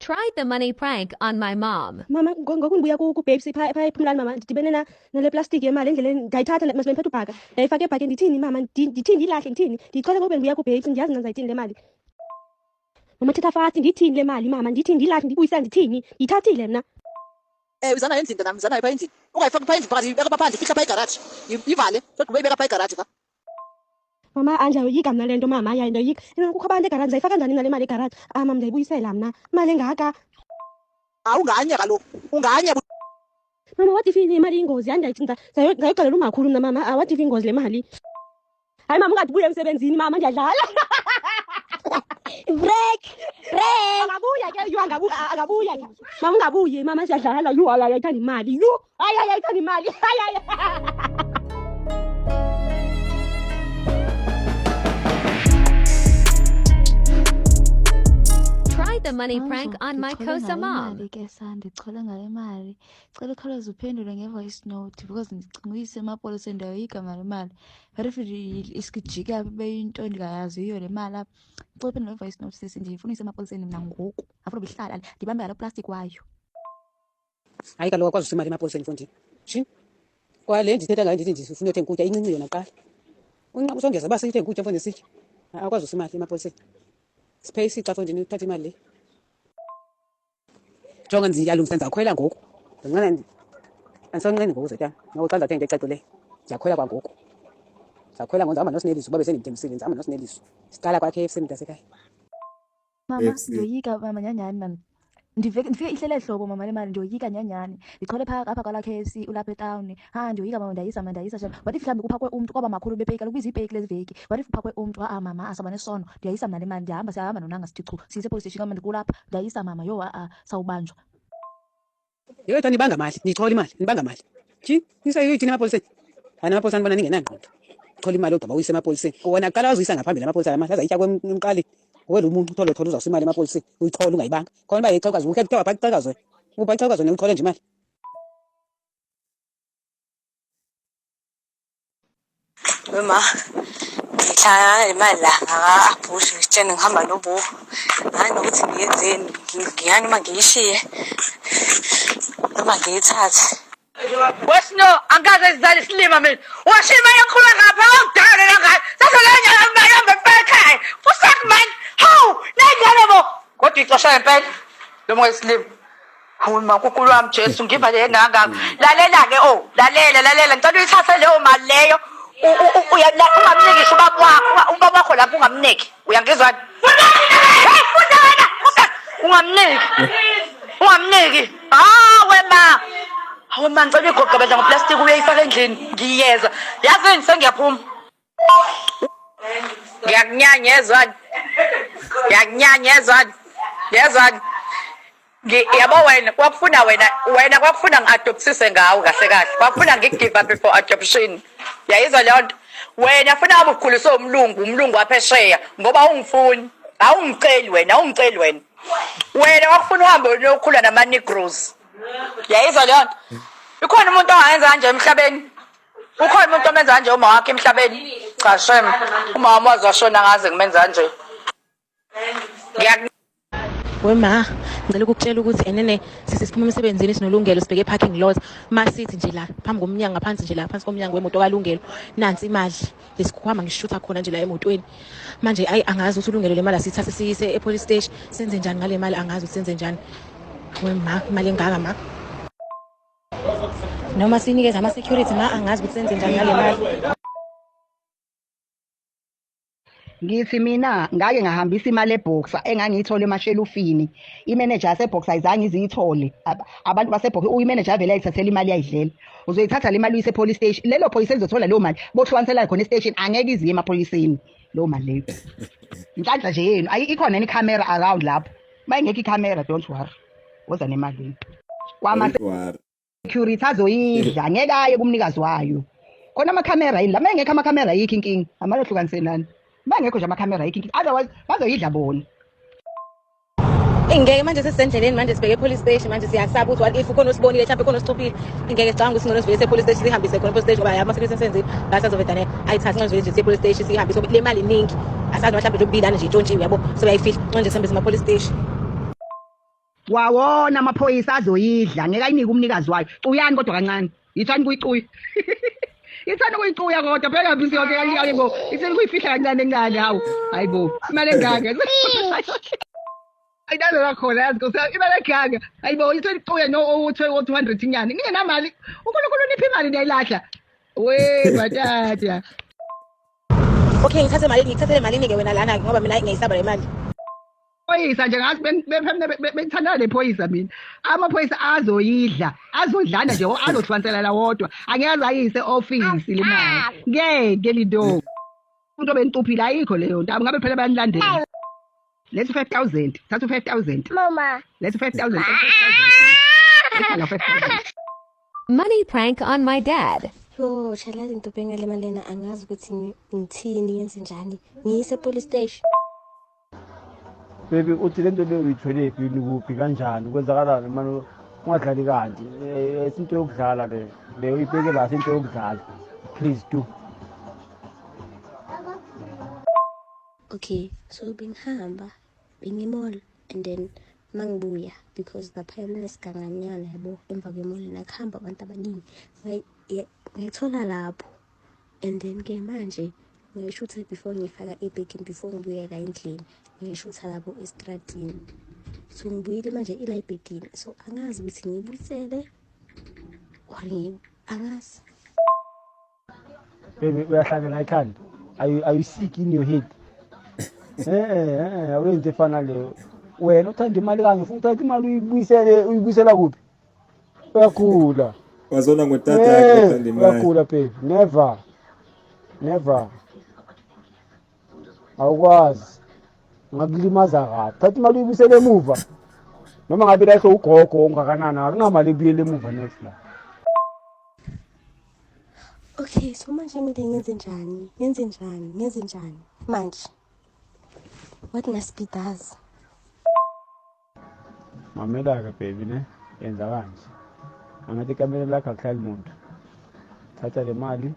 Tried the money prank on my mom. Mama ngokungibuya ku-Babes pha ephumlani mama ndidibene nale plastiki yemali endleleni ndayithatha mase bendiphethe ubhaka ndayifaka ebhakeni ndithini mama ndithini ndiyilahle ndithini ndiyixole ngoku bendibuya ku-Babes ndiyazi nxa ndizayithini le mali mama thetha fast ndithini le mali mama ndithini ndiyilahle ndibuyisela ndithini ndiyithathile mna Uzanayo endlini nami uzanayo pha endlini ungayifaki pha endlini phakathi ibeka phandle ifihla pha igaraji ivale kodwa uyibeka pha igaraji ka mama andiyayoyika mna le nto mama yaye ndiyoyika kukho abantu egaraji ndizayifaka njani mna le mali egaraji mama ndiyayibuyisela mna imali engaka unganye kaloku unganye mama what if imali ingozi ndayoxelela umakhulu mna mama what if ingozi le mali hayi mama ungadibuyela emsebenzini mama ndiyadlala break akabuya ke yu akabuya ke mama ungabuyi mama siyadlala yu ayayithanda imali yu ayayithanda imali Tried the money prank on my Kosa mom. Ke sandichole ngale mali cela ukhawuleze uphendule ngevoice note because ndicinga uyise emapoliseni ndayoyika ngale mali but if isikijika beyinto ndingayaziyo le mali apha cela uphendule ngevoice note sisi ndifuna uyise emapoliseni mna ngoku afuna ubihlala ndibambe ngalo plastic wayo hayi kaloku akwazi usimali emapoliseni mfondini shi kwale ndithetha ngayo ndithi ndifuna uthenga ukutya incinci yona kuqala unqaba usongeza uba siyithenga ukutya mfondini sitye akwazi usimali emapoliseni siphe isixa mfondini uthatha imali le jonga ndiyalungisa ndizakhwela ngoku ndincane andisancane ngoku zetana ngoku xa ndizathenga ecacileyo ndiyakhwela kwangoku ndizakhwela ngo ndihamba nosineliso uba besendimthembisile ndihamba nosineliso siqala kwa KFC mntasekhaya mama ndiyoyika mama nyanyani mama ndifike ihlele hlobo mama le mali ndiyoyika nyanyani ndichole apha kwala KFC ulapha etawuni ndiyoyika mama ndayisa shema what if mhlawumbi kuphakwe umntu kwaba makhulu bepeki kaloku izipeki lezi veki what if kuphakwe umntu mama asaba nesono ndiyayisa mna le mali siyahamba nonanga sithi chu siyise police station kama ndikulapha ndiyayisa mama yo sawubanjwa yho tani nibanga mali ndichola imali nibanga mali tyhi nisayoyithini emapoliseni hayi amapolisa ndibona ningenangqondo chola imali ogqiba uyise emapoliseni wona kuqala wazuyisa ngaphambili amapolisa la mali azayitya kwemqali wena umuntu uthole uzawusa imali emapoliseni uyichola ungayibanga khona uba yixhekazo ukhe kuthiwa baxhekazwe uba ixhekazo uyichole nje imali Mama, ngihlangana nemali la ngaka-Bush ngitshene ngihamba nobo. Hayi nokuthi ngiyenzeni, ngiyani uma ngiyishiye. Noma ngiyithathe. Wesino angikaze sizale isilima mina. Washima yakhula ngapha awudala ngayo. Sasolenya ngiyamba ekhaya. Fusak man. Haw, nayingane bo. Kodwa ixosha ngempela. Lo moya isilima. Hawu mankulunkulu wami Jesu ngiva le ngangaka. Lalela ke lalela ngicela uyithathe leyo mali leyo. Ungamnikisi ubaba wakho lapho ungamniki uyangizwa ungamniki wema ngicela igogqebeza ngoplastic uyayifaka endlini ngiyeza yazini sengiyaphuma ngiyakunyanyezwani yezwani yabo wena kwakufuna ngi-adoptise ngawo kahle kahle kwakufuna ngi-give up before adoption yayizwa leyo nto wena funa ngabe ukhuliswe umlungu waphesheya ngoba awungiceli wena wena wakufuna uhambe uyokhula nama-Negroes yayizwa leyo nto ikhona umuntu ongayenza kanje emhlabeni ukhona umuntu omenza kanje uma wakhe emhlabeni cha shem uma wami wazashona ngaze ngimenza kanje wema ngicela ukukutshela ukuthi enene sisiphuma emsebenzini sinolungelo sibheke parking lot masithi nje la phambi komnyango ngaphansi nje la phansi komnyango wemoto kalungelo nansi imali lesikuhamba ngishutha khona nje la emotweni manje angazi ukuthi ulungelo lemali asithathe siyise epolice station senze njani ngale mali angazi ukuthi senze njani wema imali engaka ma noma sinikeza ama security angazi ukuthi senze njani ngale mali Ngithi mina ngake ngahambisa imali eBoxer engangiyithola emashelufini imanager yaseBoxer ayizange iziyithole abantu baseBoxer uyimanager avele ayithathela imali yayidlela uzoyithatha le mali uyise police station lelo police elizothola leyo mali bohlukanisela khona estation angeke iziye emapoliseni leyo mali leyo inhlanhla nje yenu ikhona ni camera around lapho mayingekho icamera don't worry woza nemali kwama security azoyidla angeke aye kumnikazi wayo khona ama camera yini la mayengekho ama camera yikho inkingi amalehlukaniseni bangekho nje ama-camera yikho otherwise bazoyidla bona ingeke manje sesisendleleni manje sibheke police station manje siyasaba ukuthi what if ukhona osibonile mhlawumbe khona osithuphile ingeke sicabanga ukuthi singona sivele police station sihambise khona police station ngoba ama-security esenzile basazovedane ayithathe nxa sivele nje police station sihambise le mali iningi asazi mhlawumbe nje ubidane nje intshontshiwe yabo sebeyayifihla nxa nje sihambise police station Wawona amaphoyisa azoyidla ngeke ayinike umnikazi wayo. Cuyani kodwa kancane. Yithani kuyicuya. Yithani kuyicuya kodwa phela bisi yonke kancane bo. Ithini kuyifihla kancane ngane hawu. Hayibo. Imali engaka. Ayidalo la khona yazi Nkosi imali engaka. Hayibo yithini cuya no 200 inyanga. Ngingenamali. uNkulunkulu niphi imali niyayilahla. We batata. Okay, ngithathe malini ke wena lana ngoba mina ngiyisaba le mali. Phoyisa nje ngathi bengithandana nephoyisa mina. Amaphoyisa azoyidla, azodlana nje azohlukanisela wodwa. Angeke ayise office le mali. Ngeke lido. Umuntu obentuphile ayikho leyo nto. Ngabe phela bayanilandela. Let's 5,000. Thatha 5,000. Mama. Let's 5,000. Money prank on my dad. Yo, shala into bengale malena angazi ukuthi ngithini ngenze njani. Ngiyise police station. Baby uthi lento leyo uyithwele phi nikuphi kanjani kwenzakalani manje ungadlali kanti isinto yokudlala le uyibheke la into yokudlala please do. Okay, so bengihamba bengimall and then mangibuya because lapha esiganganyana yabo emva kwemall nakuhamba abantu abaningi ngithola lapho and then ke manje ngishutha before ngifaka ebhekini before ngibuye la endlini ngishutha lapho estradini so ngibuyile manje ila ebhekini so angazi ukuthi ngibuyisele or angazi. Baby uyahlangana ekhanda are you sick in your head? Awenze fana leyo wena uthanda imali kanje ufuna uthatha imali uyibuyisela kuphi? Uyakhula wazona ngotata yakhe uthanda imali. Uyakhula baby, never awukwazi ngakulimaza kabi. Thatha imali uyibuyisele emuva noma ngabe lahle ugogo ongakanani akunamali ebuyele emuva next la. Okay, so manje mina ngenze njani manje? What must be does? Mamela-ke baby ne yenza kanje angathi ikamela lakho akuhlali muntu. Thatha le mali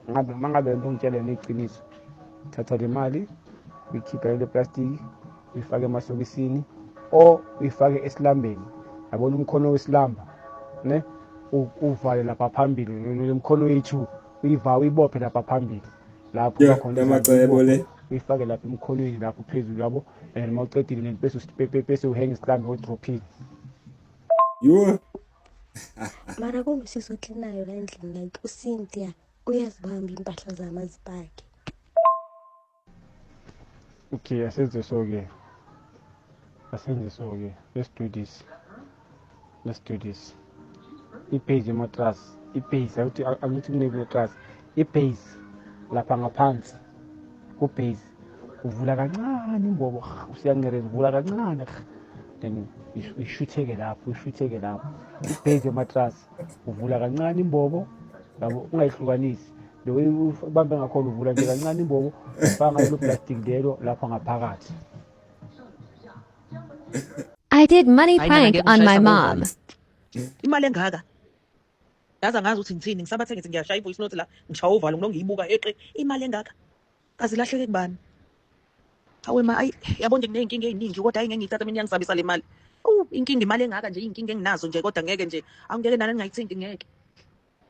mangabe ngitshele neqiniso. Thatha le mali uyikhipha le plastic uyifake emasokisini or uyifake esilambeni. Yabona umkhono wesilamba ne uvale lapha phambili nomkhono wethu uyibophe lapha phambili lapho khona amacebo le uyifake lapha emkholweni lapho phezulu yabo and mawucedile bese uhenga isilamba odrophini. Yo Mara kunesizwe klenayo la endlini like uCynthia uyazibamba impahla zami azipake. Okay, asenze so ke. Let's do this. I-base yematras, i-base angithi kunematras, i-base lapha ngaphansi ku-base uvula kancane imbobo usiyangereza uvula kancane then uyishutheke lapho i-base yematras uvula kancane imbobo yabo ungayihlukanisi the way ubambe ngakhona uvula nje kancane imbobo ufaka lo plastic lelo lapha ngaphakathi. I did money prank on my mom. Imali engaka yazi angazi ukuthi ngithini ngisabathe ngithi ngiyashaya ivoice note la ngishaya uvalo ngiyibuka eqe imali engaka kazi lahleke kubani hawe ma yabo nje kuneyinkinga eziningi kodwa ngeke ngiyithatha mina ngisabisa le mali inkinga imali engaka nje inkinga enginazo nje kodwa ngeke nje angeke nani ngayithinti ngeke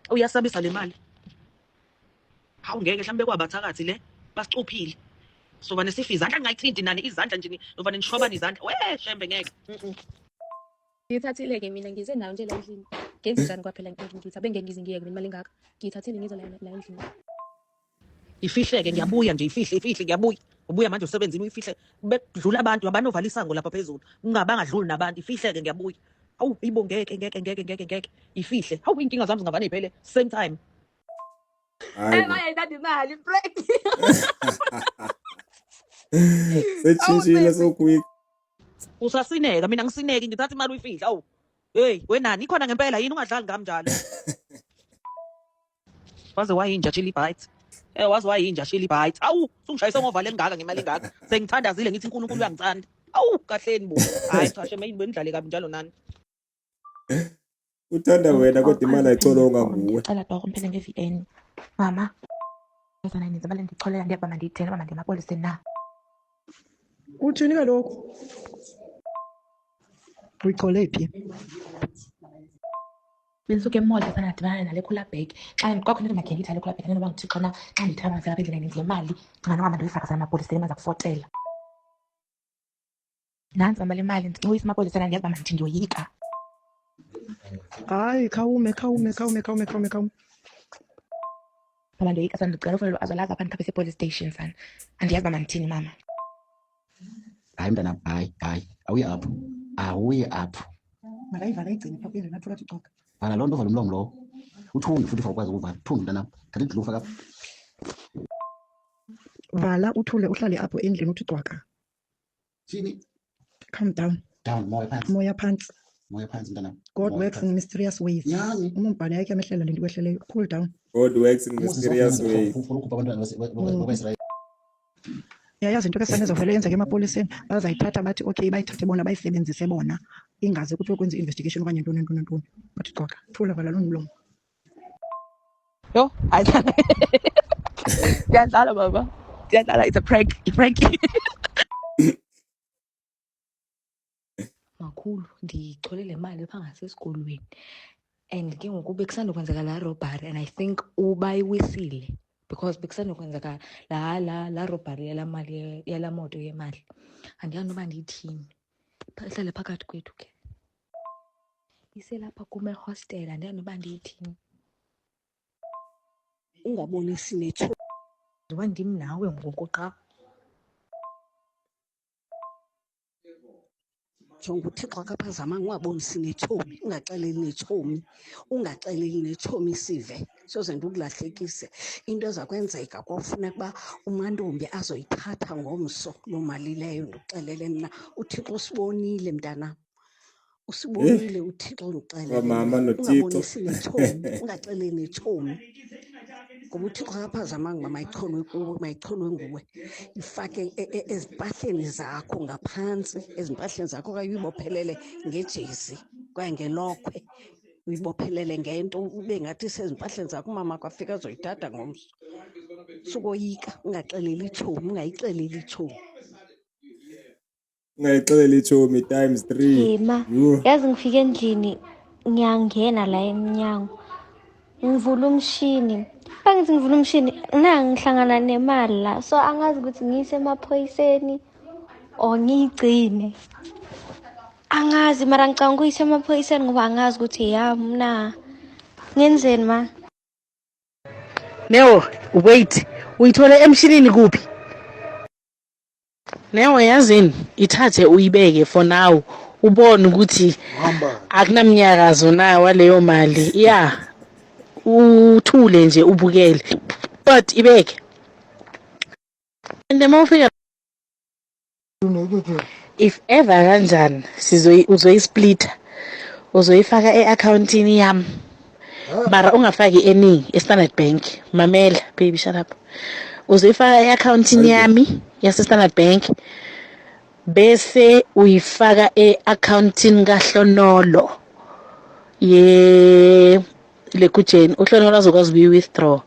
uyasabisa le mali hawu ngeke mhlambe kwabathakathi le basicuphile soba nesifi izandla ngingayithinti nani izandla nje nova nishobana izandla we shembe ngeke Ngithathile-ke mina ngize nayo nje la endlini. Ngenze njani kwaphela ngithi abengeke ngize ngiyeke imali engaka. Ngiyithathile ngize la endlini. ifihleke ngiyabuya nje ifihle ngiyabuya ubuya manje usebenzini uyifihle bedlula abantu abanovala isango lapha phezulu ungabangadluli nabantu ifihleke ngiyabuya awu ibo ngeke ifihle hawu inkinga zami zingavane iphele same time hayi imali break. sechishile so quick. usasineka mina ngisineki ngithatha imali uyifihla awu hey wenani ikhona ngempela yini ungadlali ngami njalo waze wayinja chili bite waze wayinja chili bite awu sungishayise ngovale engaka ngemali engaka sengithandazile ngithi uNkulunkulu uyangithanda awu kahleni bo hayi cha sheme yini benidlale kabi njalo nani uthanda wena kodwa imali ayicolonga nguwe. Ngicela doko mphele nge-VN mama ezana nenze imali ndicholela ndiyabamba ndiyithela mama ndiyemapoliseni na Uthini kalokho? Uyithole phi? Belisuke emall sanadibana nale cooler bag. Xa kwakhona into ngakhe ngiyithale cooler bag njengoba ngithi xana xa ndiyithanda lapha endleleni ngenza imali. Xa noma ndoyifaka amapolisa emaza kufotela. Nansi mama le mali ndiyisa amapolisa ndiyazi uba mandithi ndiyoyika. Hayi khawume. Mama ndiyoyika sana ndicela ufonele azolaza apha ndikhaphe police station sana. Andiyazi uba mandithini mama. Hayi mntana, hayi awuye apho. Makayivale igcine phaa kwendlela nathi wathi xoka. Vala loo nto, vala umlomo lowo. Uthunge futhi for ukwazi ukuvala. Thunge mntanam, thatha iglufa kapha. Vala uthule uhlale apho endlini uthi cwaka. Thini? Calm down. Down, Moya phansi. Moya phansi mntanam. God works in mysterious ways. Nyani. Umbhane yakhe amehlela le nto kwehleleyo. Cool down. God works in mysterious ways. Ukhupha abantwana bakwaIsrael. Yayazi into kesaneza vele yenzeke emapoliseni bazayithatha bathi okay bayithathe bona bayisebenzise bona ingaze kuthiwe kwenza investigation okanye ntoni. Bathi xoka. Thula vala loo mlomo. Yo, ayidlala. Ndiyadlala baba. Ndiyadlala, it's a prank. Makhulu ndicholile imali phaa ngasesikolweni and ke ngoku bekusandokwenzeka laa robbery and I think ubayiwisile because bekusandokwenzeka laa robbery yalaa mali yalaa moto yemali. Andiyazi noba ndiyithini. Ihlale phakathi kwethu ke. Iselapha kum ehostel, andiyazi noba ndiyithini. Ungabonisi netho. Njengoba ndim nawe ngoku qa. Jonga uThixo akaphazama ungabonisi nethomi, ungaxeleli nethomi sive soze ndikulahlekise. Into eza kwenzeka kwafuneka uba umantombi azoyithatha ngomso loo mali leyo. Ndikuxelele mna uThixo usibonile mntanam, usibonile uThixo. Ungabonisi nethomi, ungaxeleli nethomi ngoba uThixo akaphazamanga uba mayicholwe nguwe. Ifake ezimpahleni zakho ngaphantsi, ezimpahleni zakho okanye uyibophelele ngejezi kwaye ngelokhwe, uyibophelele ngento ube ngathi isezimpahleni zakho. Umama kwafika azoyithatha ngomso. Sukoyika, ungayixeleli itshomi times 3. Ma, yazi ngifike endlini ngiyangena la emnyango ngivula umshini. Bangithi ngivula umshini ngihlangana nemali la, so angazi ukuthi ngiyise emaphoyiseni or ngiyigcine. Angazi mara ngicabanga ukuyise emaphoyiseni ngoba angazi ukuthi yami na ngenzeni ma. Neo, wait. Uyithole emshinini kuphi? Neo yazini, ithathe uyibeke for now. Ubone ukuthi akunamnyakazo na waleyo mali. Yeah. Uthule nje ubukele. But ibeke. And mawufika if ever kanjani uzoyisplitter. Uzoyifaka e-accountini yami. Mara ungafaki eningi eStandard Bank. Mamela baby, shut up. Uzoyifaka e-accountini yami yase-Standard Bank bese uyifaka e-accountini kaHlonolo lekujeni. uHlonolo azokwazi ukuyi-withdraw.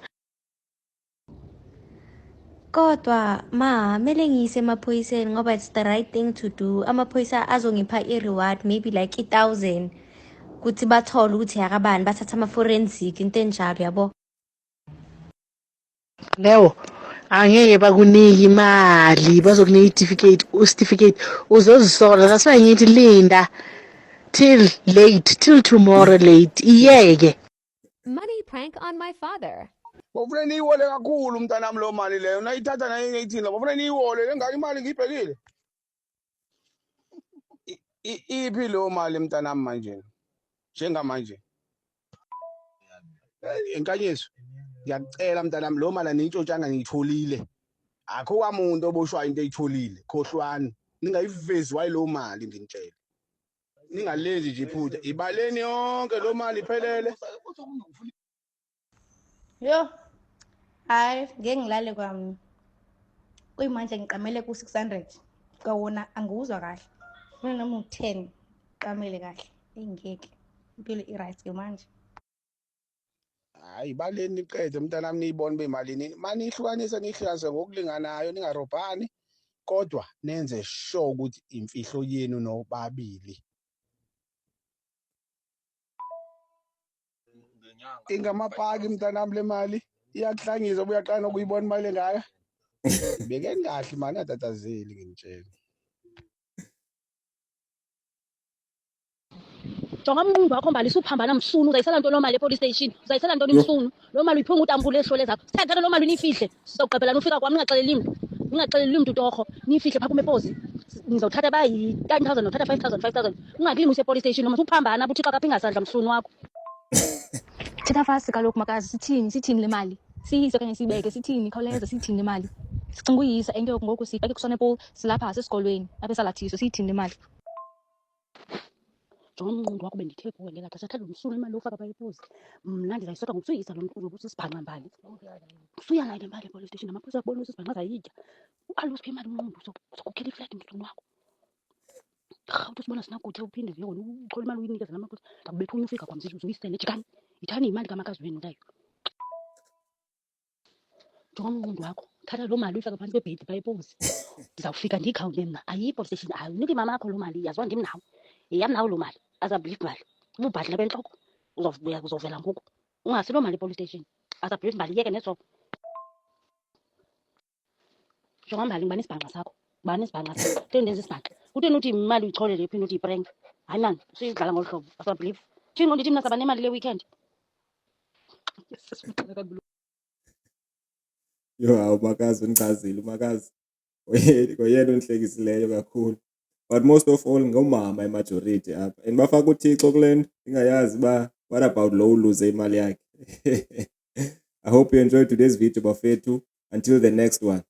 Kodwa ma, mele ngiyise emaphoyiseni ngoba it's the right thing to do. Amaphoyisa azongipha i-reward maybe like 1,000 kuthi bathole ukuthi yakabani bathatha ama-forensic into enjalo yabo. Lewo angeke bakuniki imali, bazokunika certificate uzozisola. That's why ngithi linda till tomorrow late. Iyeke. Money prank on my father. Bofuna niyiwole kakhulu mntanami lo mali leyo. Nayithatha nayo 18 bofuna niyiwole engaka imali ngiyibhekile. Iphi lo mali mntanami manje? Njengamanje. Enkanyezo. Ngiyacela mntanami lo mali anintshotshana ngiyitholile. Akho kwamuntu oboshwayo into eyitholile. Khohlwani. Ningayivezi wayi lo mali ngintshela. Ningalenzi nje iphutha. Ibaleni yonke lo mali iphelele. Yo. Hayi, ngeke ngilale kwami. Kuyimanje ngiqamele ku600. Kawona angiwuzwa kahle. Mina noma u10 qamele kahle. Ingeke. Impilo i-right ke manje. Hayi baleni niqede mntanami niyibone bemalini. Mani ihlukanise ngokulinganayo ningarobhani kodwa nenze sure ukuthi imfihlo yenu nobabili ingamapaki mntanami le mali iyakuhlangiza ubuyaqala nokuyibona imali engaka ibekeni kahle imali ngatatazeli ngintshela jonga umnqumbi wakho mbali suphambana msunu uzayisela ntoni loo mali epolice station uzayisela ntoni msunu loo mali uyiphunga utampule ezihlole zakho sithethane loo mali niyifihle sizokugqibelana ufika kwam ningaxeleli mntu torho niyifihle phaa kumepozi nizothatha bayi-10,000 nothatha 5,000 ungakulimi epolice station noma suphambana buthi xa kapha ingasandla msunu wakho Thetha fast kaloku makazi, sithini le mali? Siyise okanye siyibeke, sithini? Khawuleza, sithini le mali? Sicinga uyisa ento yoku ngoku sibheke kusonepol silapha sesikolweni apha esalathiso, siyithini le mali? jonga umnqumbi wakho bendithe kuwe ngela xesha thatha msunu imali ufaka phaa epozi mna ndizayisota ngokusuyisa lo mqulu ukuthi sibhanqa mbali usuya nayo le mali epolice station amapolisa akubona usisibhanqa azayitya ualusiphi imali umnqumbi uzokukhela ifleti msunu wakho rhawuthi usibona sinakutya uphinde vele wena uxhola imali uyinikeza namapolisa ndakubetha unye ufika kwamzile uzuyisele jikani yithani yimali kamakazi wenu leyo jonga umnqumbi wakho thatha loo mali uyifaka phantsi kwebhedi phaa epozi ndizawufika ndiyikhawunte mna ayiyi-police station ayiniki mamakho loo mali yaziwa ndim nawe yeyam nawe loo mali azabhilive mali ububhadle bentloko uzovela ngoku ungasi loo mali epolice station azabhilive mali yeke nezo jonga mbali ngubani isibhanqa sakho ngubani isibhanqa sakho kutheni ndenza isibhanqa kutheni uthi imali uyixholele phinde uthi yiprenki hayi mani suyidlala ngolu hlobo azabhilive thini ngo ndithi mna saba nemali le weekend Yo, hawu makazi unichazile umakazi ngoyena ondihlekisileyo kakhulu but most of all ngomama emajority apha and bafaka uthixo kule nto ingayazi uba what about lo uluze imali yakhe. I hope you enjoyed today's video bafethu. Until the next one.